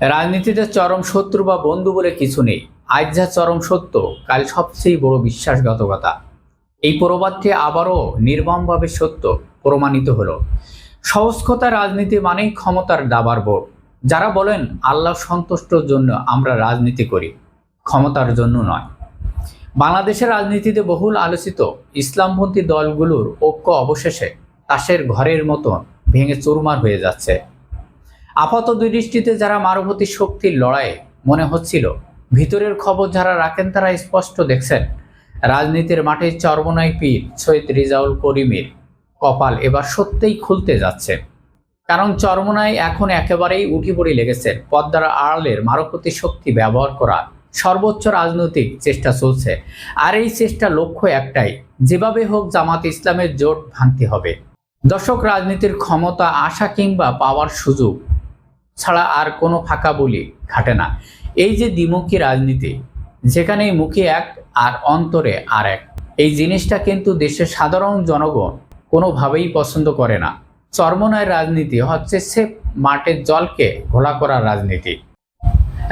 রাজনীতিতে চরম শত্রু বা বন্ধু বলে কিছু নেই। আজ যা চরম সত্য, কাল সবচেয়ে বড় বিশ্বাসঘাতকতা। এই প্রবাদটি আবারও নির্মমভাবে সত্য প্রমাণিত হলো। সহজ কথা, রাজনীতি মানেই ক্ষমতার দাবার বোর্ড। যারা বলেন আল্লাহ সন্তুষ্টর জন্য আমরা রাজনীতি করি, ক্ষমতার জন্য নয়। বাংলাদেশের রাজনীতিতে বহুল আলোচিত ইসলামপন্থী দলগুলোর ঐক্য অবশেষে তাসের ঘরের মতন ভেঙে চুরমার হয়ে যাচ্ছে। আপাত দৃষ্টিতে যারা মানবতী শক্তির লড়াইয়ে মনে হচ্ছিল, ভিতরের খবর যারা রাখেন তারা স্পষ্ট দেখছেন রাজনীতির মাঠে চরমনাই পীর সৈয়দ রেজাউল করিমের কপাল এবার সত্যিই খুলতে যাচ্ছে। কারণ চরমনাই এখন একেবারেই উঠি পড়ে লেগেছে। পদ্মার আড়ালের মারকতী শক্তি ব্যবহার করার সর্বোচ্চ রাজনৈতিক চেষ্টা চলছে। আর এই চেষ্টা লক্ষ্য একটাই, যেভাবে হোক জামাত ইসলামের জোট ভাঙতে হবে। দর্শক, রাজনীতির ক্ষমতা আশা কিংবা পাওয়ার সুযোগ ছাড়া আর কোনো ফাঁকা বলি খাটে না। এই যে দ্বিমুখী রাজনীতি, যেখানেই মুখে এক আর অন্তরে আর এক, এই জিনিসটা কিন্তু দেশের সাধারণ জনগণ কোনোভাবেই পছন্দ করে না। চরমনায় রাজনীতি হচ্ছে সেফ মাঠের জলকে ঘোলা করার রাজনীতি।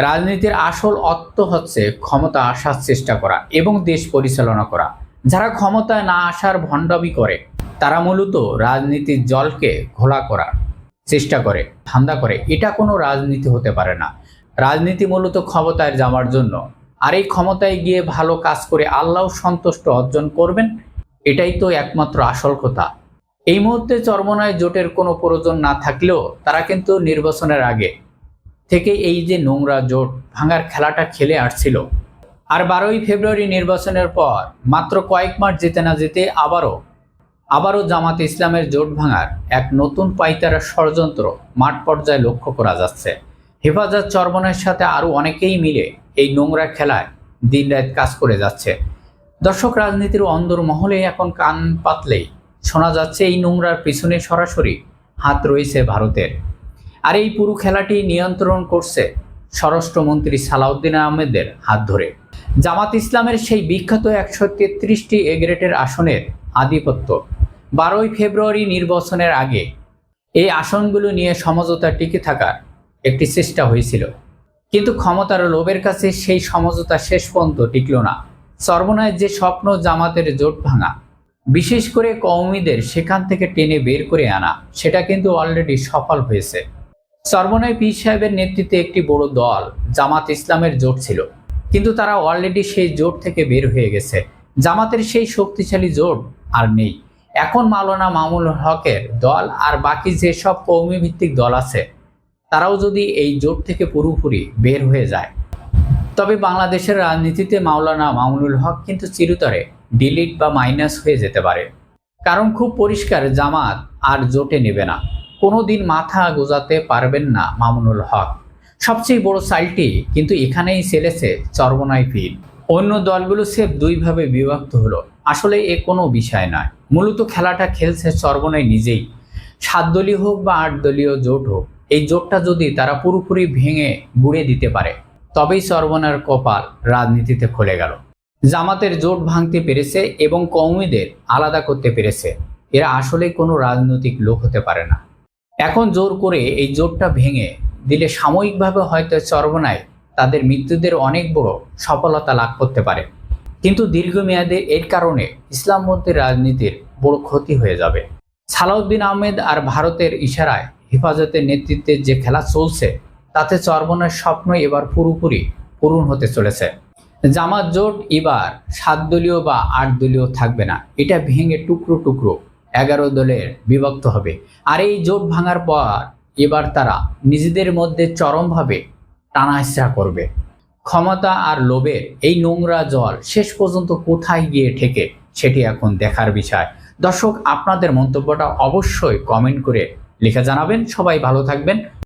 রাজনীতির আসল অর্থ হচ্ছে ক্ষমতা আসার চেষ্টা করা এবং দেশ পরিচালনা করা। যারা ক্ষমতায় না আসার ভণ্ডামি করে তারা মূলত রাজনীতির জলকে ঘোলা করার চেষ্টা করে, ধান্দা করে। এটা কোনো রাজনীতি হতে পারে না। রাজনীতি মূলত ক্ষমতায় যাওয়ার জন্য, আর এই ক্ষমতায় গিয়ে ভালো কাজ করে আল্লাহ সন্তুষ্ট অর্জন করবেন, এটাই তো একমাত্র আসল কথা। এই মুহূর্তে চরমনায় জোটের কোনো প্রয়োজন না থাকলেও তারা কিন্তু নির্বাচনের আগে থেকে এই যে নোংরা জোট ভাঙার খেলাটা খেলে আসছিল। আর 12ই ফেব্রুয়ারি নির্বাচনের পর মাত্র কয়েক মাস যেতে না যেতে আবারও জামাত ইসলামের জোট ভাঙার এক নতুন পাইতারা ষড়যন্ত্র মাঠ পর্যায়ে লক্ষ্য করা যাচ্ছে। হেফাজত চরমনাইয়ের সাথে আরও অনেকেই মিলে এই নোংরা খেলায় দিনরাত কাজ করে যাচ্ছে। দর্শক, রাজনীতির অন্দর মহলে এখন কান পাতলেই শোনা যাচ্ছে এই নোংরার পিছনে সরাসরি হাত রয়েছে ভারতের। আর এই পুরো খেলাটি নিয়ন্ত্রণ করছে স্বরাষ্ট্রমন্ত্রী সালাউদ্দিন আহমেদের হাত ধরে। জামাত ইসলামের সেই বিখ্যাত 133টি এ গ্রেডের আসনের আধিপত্য 12ই ফেব্রুয়ারি নির্বাচনের আগে এই আসনগুলো নিয়ে সমঝোতা টিকে থাকার একটি চেষ্টা হয়েছিল, কিন্তু ক্ষমতার লোভের কাছে সেই সমঝোতা শেষ পর্যন্ত টিকল না। চরমনায় যে স্বপ্ন জামাতের জোট ভাঙা, বিশেষ করে কওমিদের সেখান থেকে টেনে বের করে আনা, সেটা কিন্তু অলরেডি সফল হয়েছে। চরমনায় পীর সাহেবের নেতৃত্বে একটি বড় দল জামাত ইসলামের জোট ছিল, কিন্তু তারা অলরেডি সেই জোট থেকে বের হয়ে গেছে। জামাতের সেই শক্তিশালী জোট আর নেই। এখন মাওলানা মামুনুল হকের দল আর বাকি যেসব কওমি ভিত্তিক দল আছে, তারাও যদি এই জোট থেকে পুরোপুরি বের হয়ে যায়, তবে বাংলাদেশের রাজনীতিতে মাওলানা মামুনুল হক কিন্তু চিরতরে ডিলিট বা মাইনাস হয়ে যেতে পারে। কারণ খুব পরিষ্কার, জামাত আর জোটে নেবে না। কোনোদিন মাথা গোজাতে পারবেন না মামুনুল হক। সবচেয়ে বড় সাইলটি কিন্তু এখানেই ছেলেছে চরমনাই পীর। অন্য দলগুলো সেফ দুইভাবে বিভক্ত হলো। আসলে এ কোনো বিষয় নয়, মূলত খেলাটা খেলছে চরমনাই নিজেই। 7 দলীয় হোক বা 8 দলীয় জোট হোক, এই জোটটা যদি তারা পুরোপুরি ভেঙে গুঁড়ে দিতে পারে, তবেই চরমনার কপাল রাজনীতিতে খুলে গেল। জামাতের জোট ভাঙতে পেরেছে এবং কওমিদের আলাদা করতে পেরেছে, এরা আসলে কোনো রাজনৈতিক লোক হতে পারে না। এখন জোর করে এই জোটটা ভেঙে দিলে সাময়িকভাবে হয়তো চরমনায় তাদের মৃত্যুদের অনেক বড় সফলতা লাভ করতে পারে, কিন্তু দীর্ঘমেয়াদে এর কারণে ইসলামপন্থী রাজনীতির বড় ক্ষতি হয়ে যাবে। সালাউদ্দিন আহমেদ আর ভারতের ইশারায় হেফাজতের নেতৃত্বে যে খেলা চলছে, তাতে চরমনার স্বপ্ন এবার পুরোপুরি পূরণ হতে চলেছে। জামাত জোট এবার 7 দলীয় বা 8 দলীয় থাকবে না, এটা ভেঙে টুকরো টুকরো 11 দলের বিভক্ত হবে। আর এই জোট ভাঙার পর এবার তারা নিজেদের মধ্যে চরমভাবে টানাহেঁচড়া করবে। ক্ষমতা আর লোভের এই নোংরা জল শেষ পর্যন্ত কোথায় গিয়ে ঠেকে, সেটি এখন দেখার বিষয়। দর্শক, আপনাদের মন্তব্যটা অবশ্যই কমেন্ট করে লিখে জানাবেন। সবাই ভালো থাকবেন।